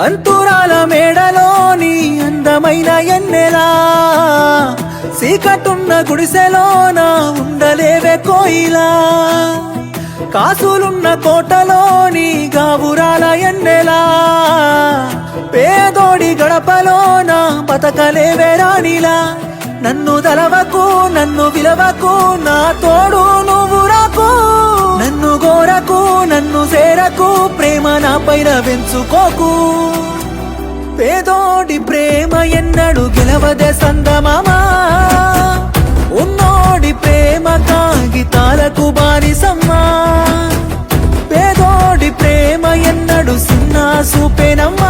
అంతురాల మేడలోని అందమైన ఎన్నెలా సీకటున్న గుడిసెలోన ఉండలేవే కోయిలా కాసులున్న కోటలోని గావురాల ఎన్నెలా పేదోడి గడపలోన బతకలేవే రాణిలా నన్ను తలవకు నన్ను విలవకు నా తోడు నువ్వు రాకు నన్ను గోరకు నన్ను సేరకు ప్రేమ నా పైన పెంచుకోకు పేదోడి ప్రేమ ఎన్నడు గెలవదే సందమామా ఉన్నోడి ప్రేమ కాగితాలకు బానిసమ్మా పేదోడి ప్రేమ ఎన్నడు సున్నా సూపేనమ్మా